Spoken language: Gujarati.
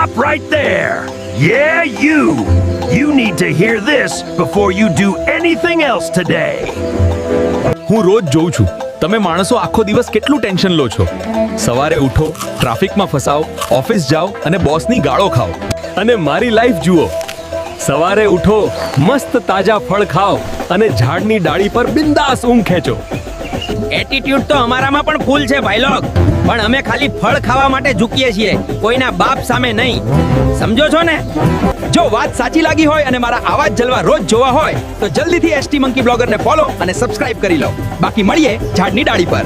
Stop right there. Yeah, you. You need to hear this before you do anything else today. હું રોજ જોઉં છું તમે માણસો આખો દિવસ કેટલું ટેન્શન લો છો. સવારે ઉઠો, ટ્રાફિકમાં ફસાઓ, ઓફિસ જાઓ અને બોસની ગાળો ખાઓ. અને મારી લાઈફ જુઓ. સવારે ઉઠો, મસ્ત તાજા ફળ ખાઓ અને ઝાડની ડાળી પર બિંદાસ ઊંઘ ખેંચો. એટીટ્યુડ તો અમારામાં પણ ફૂલ છે ભાઈલોગ, પણ અમે ખાલી ફળ ખાવા માટે ઝૂકીએ છીએ, કોઈના બાપ સામે નહીં. સમજો છો ને? જો વાત સાચી લાગી હોય અને મારા આવા જ જલવા રોજ જોવા હોય તો જલ્દીથી એસટી મંકી બ્લોગરને ફોલો અને સબસ્ક્રાઇબ કરી લો. બાકી મળીએ ઝાડની ડાળી પર.